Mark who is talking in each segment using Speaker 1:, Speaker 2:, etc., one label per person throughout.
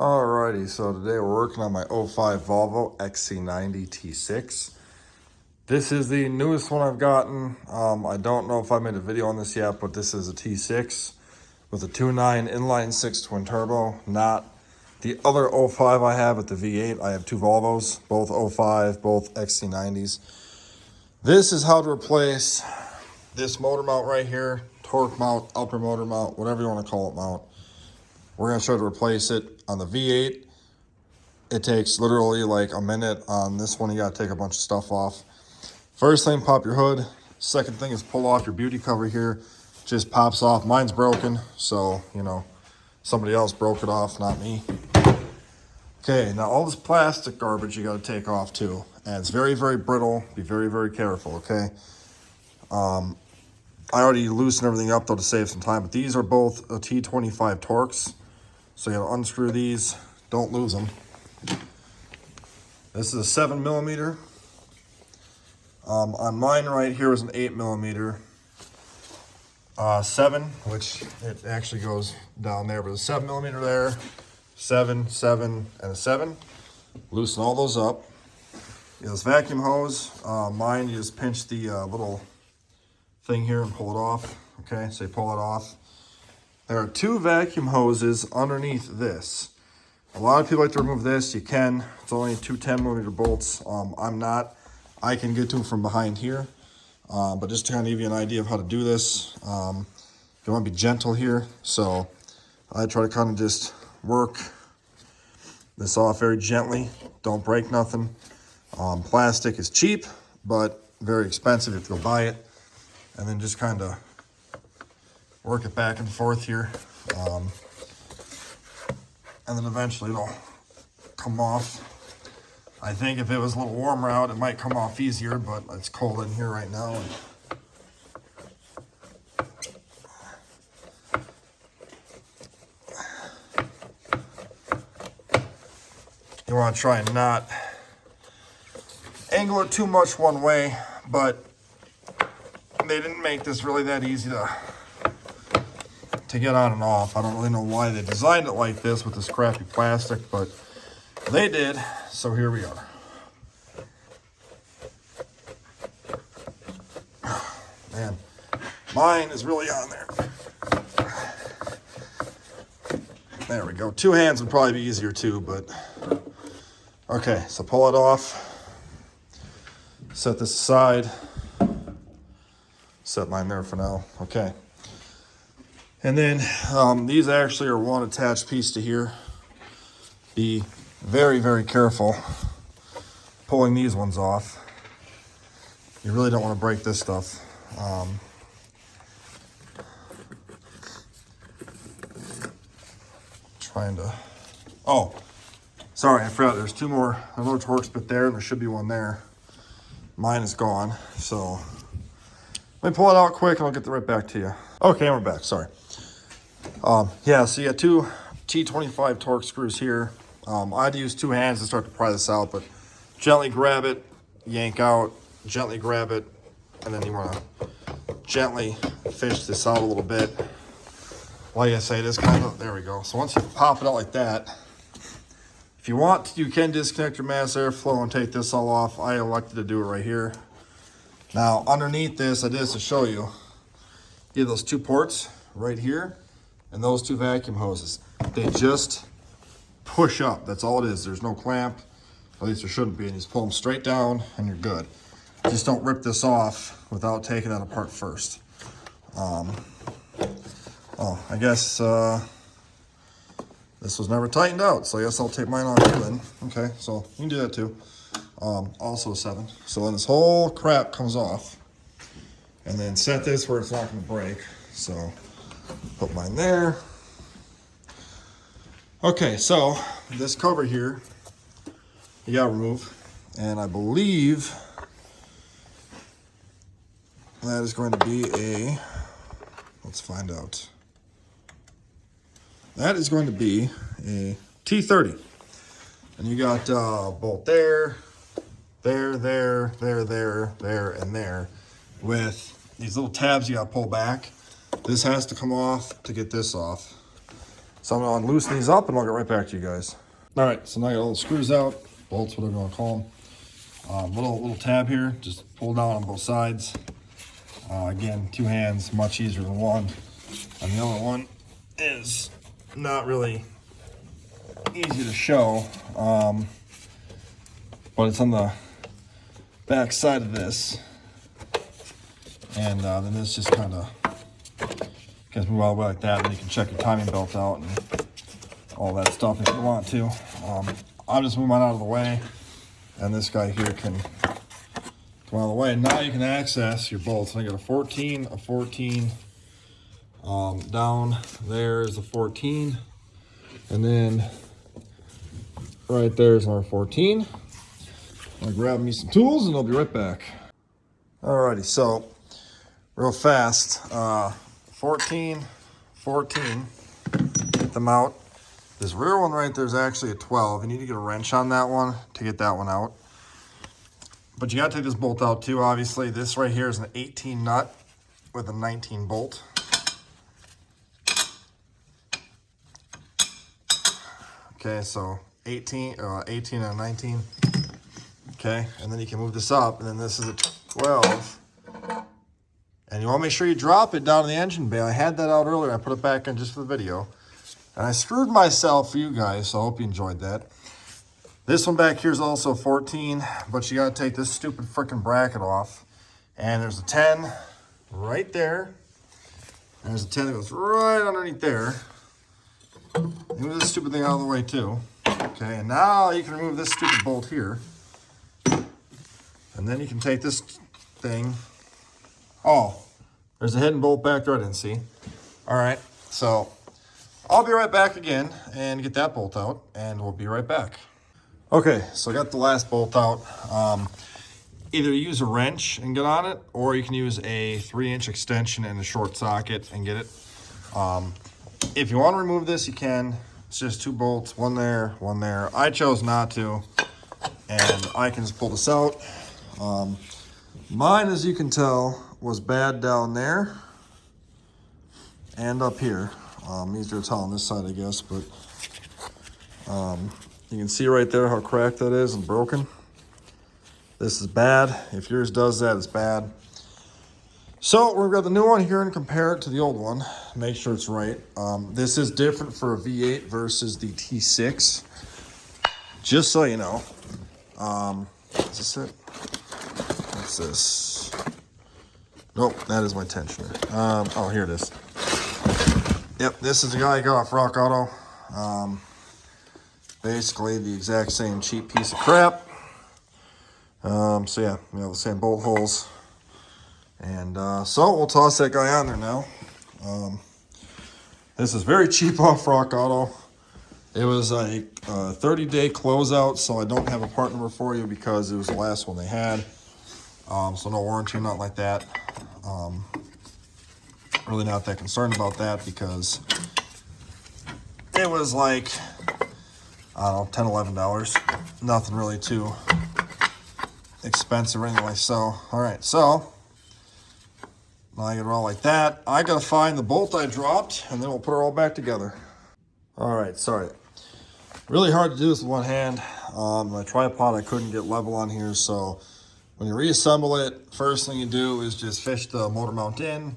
Speaker 1: Alrighty, so today we're working on my '05 Volvo XC90 T6. This is the newest one I've gotten. I don't know if I made a video on this yet, but this is a T6 with a 2.9 inline 6 twin turbo, not the other '05 I have with the V8. I have two Volvos, both '05, both XC90s. This is how to replace this motor mount right here, torque mount, upper motor mount, whatever you want to call it mount. We're going to try to replace it on the V8. It takes literally like a minute. On this one, you got to take a bunch of stuff off. First thing, pop your hood. Second thing is pull off your beauty cover here. Just pops off. Mine's broken, so, you know, somebody else broke it off, not me. Okay, now all this plastic garbage you got to take off too. And it's very, very brittle. Be very, very careful, okay? I already loosened everything up though to save some time, but these are both a T25 Torx. So you gotta unscrew these, don't lose them. This is a 7mm. On mine right here is an 8mm. 7, which it actually goes down there, but a 7mm there, 7, 7, and a 7. Loosen all those up. This vacuum hose, mine you just pinch the little thing here and pull it off. Okay, so you pull it off. There are two vacuum hoses underneath this. A lot of people like to remove this. You can. It's only two 10mm bolts. I'm not. I can get to them from behind here. But just to kind of give you an idea of how to do this, you want to be gentle here. So I try to kind of just work this off very gently. Don't break nothing. Plastic is cheap, but very expensive. You have to go buy it. And then just kind of work it back and forth here. And then eventually it'll come off. I think if it was a little warmer out, it might come off easier, but it's cold in here right now. You want to try and not angle it too much one way, but they didn't make this really that easy to get on and off. I don't really know why they designed it like this with this crappy plastic, but they did, so here we are. Man, mine is really on there. There we go. Two hands would probably be easier too, but okay, so pull it off. Set this aside. Set mine there for now. Okay. And then these actually are one attached piece to here. Be very, very careful pulling these ones off. You really don't want to break this stuff. Trying to, oh, sorry, I forgot there's two more. There's another Torx bit there, and there should be one there. Mine is gone, so let me pull it out quick and I'll get right back to you. Okay, we're back, sorry. Yeah, so you got two T25 Torx screws here. I had to use two hands to start to pry this out, but gently grab it, yank out, gently grab it, and then you want to gently fish this out a little bit. Like I say, this kind of, there we go. So once you pop it out like that, if you want, you can disconnect your mass airflow and take this all off. I elected to do it right here. Now, underneath this, I did this to show you. You have those two ports right here and those two vacuum hoses. They just push up. That's all it is. There's no clamp. At least there shouldn't be. And you just pull them straight down and you're good. Just don't rip this off without taking that apart first. Oh, I guess this was never tightened out. So I guess I'll take mine off too then. Okay, so you can do that too. Also 7. So then this whole crap comes off. And then set this where it's not going to break. So put mine there. Okay, so this cover here, you got to remove. And I believe that is going to be a, let's find out. That is going to be a T30. And you got bolt there, there, there, there, there, there, and there. With these little tabs you got to pull back. This has to come off to get this off. So I'm gonna loosen these up and I'll get right back to you guys. All right, so now I got all the screws out, bolts, whatever you wanna call them. Little tab here, just pull down on both sides. Again, 2 hands, much easier than one. And the other one is not really easy to show, but it's on the back side of this. And then this just kind of gets move all the way like that, and you can check your timing belt out and all that stuff if you want to. I'll just move mine out of the way, and this guy here can come out of the way. Now you can access your bolts. I got a 14, a 14. Down there is a 14, and then right there is our 14. I'll grab me some tools and I'll be right back. Alrighty, so real fast, 14, 14, get them out. This rear one right there is actually a 12. You need to get a wrench on that one to get that one out. But you gotta take this bolt out too, obviously. This right here is an 18 nut with a 19 bolt. Okay, so 18 and 19. Okay, and then you can move this up, and then this is a 12. And you want to make sure you drop it down in the engine bay. I had that out earlier. I put it back in just for the video. And I screwed myself for you guys, so I hope you enjoyed that. This one back here is also 14, but you got to take this stupid freaking bracket off. And there's a 10 right there. And there's a 10 that goes right underneath there. Move this stupid thing out of the way too. Okay, and now you can remove this stupid bolt here. And then you can take this thing. Oh, there's a hidden bolt back there I didn't see. All right, so I'll be right back again and get that bolt out, and we'll be right back. Okay, so I got the last bolt out. Either use a wrench and get on it, or you can use a 3-inch extension and a short socket and get it. If you want to remove this, you can. It's just 2 bolts, one there, one there. I chose not to, and I can just pull this out. Mine, as you can tell, was bad down there and up here. Easier to tell on this side, I guess, but you can see right there how cracked that is and broken. This is bad. If yours does that, it's bad. So we're gonna grab the new one here and compare it to the old one. Make sure it's right. This is different for a V8 versus the T6. Just so you know. Is this it? What's this? Nope, that is my tensioner. Oh, here it is. Yep, this is the guy I got off Rock Auto. Basically the exact same cheap piece of crap. So yeah, we have the same bolt holes. And so we'll toss that guy on there now. This is very cheap off Rock Auto. It was a 30-day closeout, so I don't have a part number for you because it was the last one they had. So no warranty or nothing like that. Really not that concerned about that because it was like, I don't know, $10, $11. Nothing really too expensive or anything like so. All right, so now I get it all like that. I gotta find the bolt I dropped, and then we'll put it all back together. All right, sorry. Really hard to do this with one hand. My tripod I couldn't get level on here, so when you reassemble it, first thing you do is just fish the motor mount in.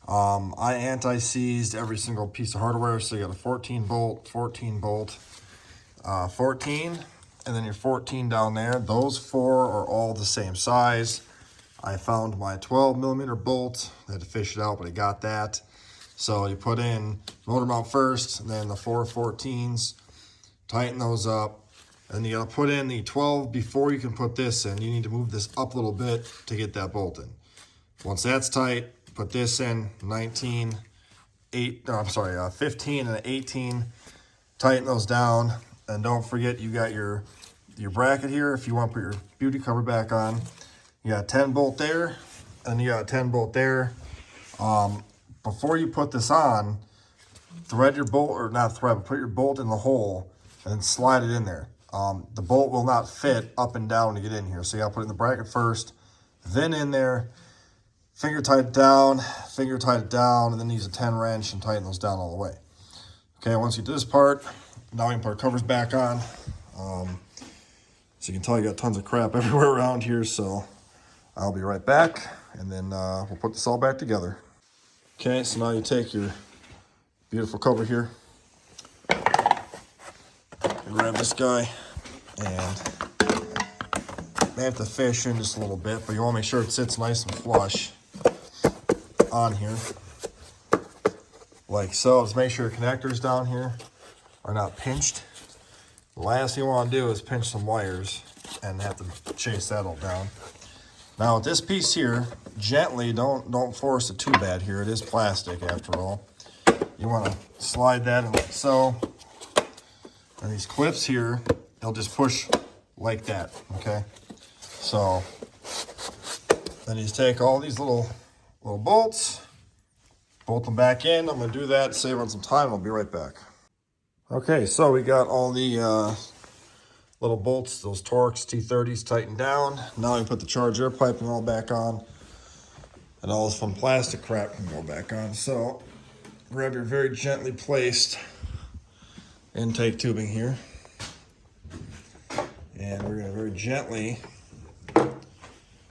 Speaker 1: I anti-seized every single piece of hardware, so you got a 14 bolt, 14 bolt, 14, and then your 14 down there. Those 4 are all the same size. I found my 12mm bolt. I had to fish it out, but I got that. So you put in motor mount first, and then the 4 14s, tighten those up. And you gotta put in the 12 before you can put this in. You need to move this up a little bit to get that bolt in. Once that's tight, put this in, 15 and 18. Tighten those down. And don't forget you got your bracket here if you want to put your beauty cover back on. You got a 10 bolt there, and you got a 10 bolt there. Before you put this on, thread your bolt, or not thread, but put your bolt in the hole and slide it in there. The bolt will not fit up and down to get in here. So you gotta put it in the bracket first, then in there, finger tight it down, and then use a 10 wrench and tighten those down all the way. Okay, once you do this part, now we can put our covers back on. So you can tell you got tons of crap everywhere around here, so I'll be right back, and then we'll put this all back together. Okay, so now you take your beautiful cover here, grab this guy, and may have to fish in just a little bit, but you want to make sure it sits nice and flush on here, like so. Just make sure your connectors down here are not pinched. The last thing you want to do is pinch some wires and have to chase that all down. Now with this piece here, gently, don't force it too bad here. It is plastic after all. You want to slide that in like so. And these clips here, they'll just push like that, okay? So then you just take all these little bolts, bolt them back in. I'm going to do that, save on some time. I'll be right back. Okay, so we got all the little bolts, those Torx T30s tightened down. Now we put the charged air piping all back on, and all this fun plastic crap can go back on. So grab your very gently placed intake tubing here, and we're going to very gently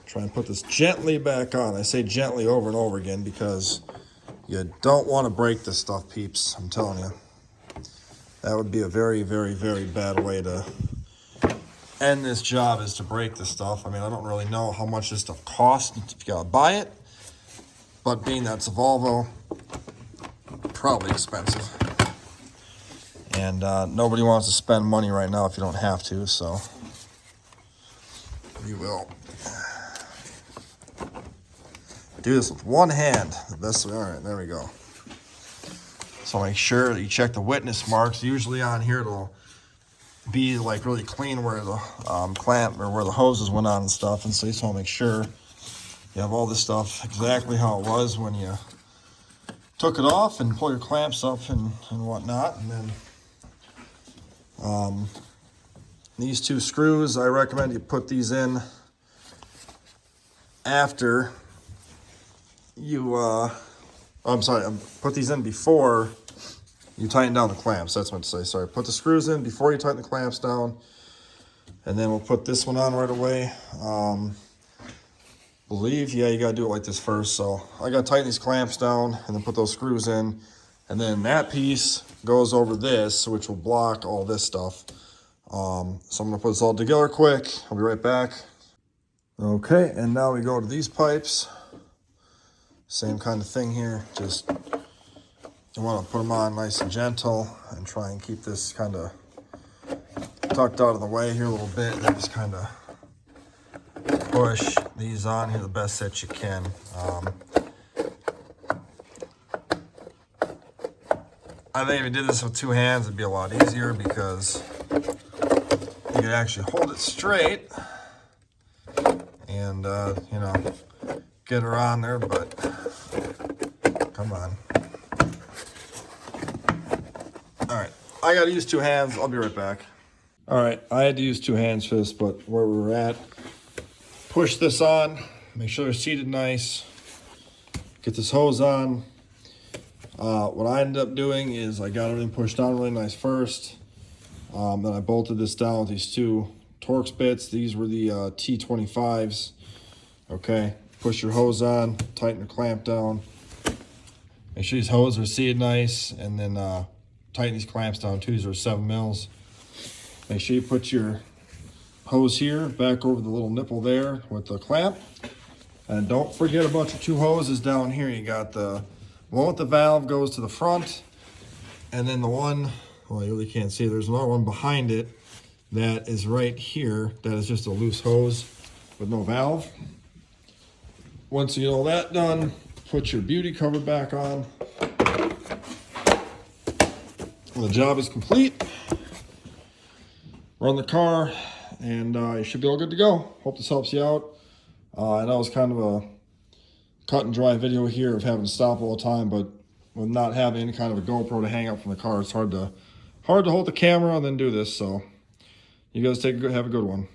Speaker 1: try and put this gently back on. I say gently over and over again because you don't want to break this stuff, peeps. I'm telling you. That would be a very, very, very bad way to end this job, is to break this stuff. I mean, I don't really know how much this stuff costs if you gotta buy it, but being that it's a Volvo, probably expensive. And nobody wants to spend money right now if you don't have to, so we will do this with one hand. The best way. All right, there we go. So make sure that you check the witness marks. Usually on here it'll be like really clean where the clamp or where the hoses went on and stuff. And so you just want to make sure you have all this stuff exactly how it was when you took it off, and pull your clamps up and whatnot. And then these two screws, I recommend you put these in after you put these in before you tighten down the clamps. That's what to say. Sorry, put the screws in before you tighten the clamps down, and then we'll put this one on right away. Yeah, you gotta do it like this first. So I gotta tighten these clamps down and then put those screws in, and then that piece goes over this, which will block all this stuff. So I'm gonna put this all together quick. I'll be right back. Okay, and now we go to these pipes. Same kind of thing here. Just you want to put them on nice and gentle and try and keep this kind of tucked out of the way here a little bit, and then just kind of push these on here the best that you can. I think if you did this with two hands, it'd be a lot easier because you could actually hold it straight and get her on there, but come on. All right, I gotta use two hands. I'll be right back. All right, I had to use two hands for this, but where we were at, push this on, make sure they're seated nice, get this hose on. What I ended up doing is I got everything pushed on really nice first. Then I bolted this down with these two Torx bits. These were the T25s. Okay. Push your hose on, tighten your clamp down. Make sure these hoses are seated nice, and then tighten these clamps down too. These are 7 mils. Make sure you put your hose here back over the little nipple there with the clamp. And don't forget about your two hoses down here. You got the one with the valve goes to the front, and then the one, well, you really can't see, there's another one behind it that is right here. That is just a loose hose with no valve. Once you get all that done, put your beauty cover back on. The job is complete. Run the car, and you should be all good to go. Hope this helps you out. I know it's kind of a cut and dry video here of having to stop all the time, but with not having any kind of a GoPro to hang up from the car, it's hard to hold the camera and then do this. So you guys have a good one.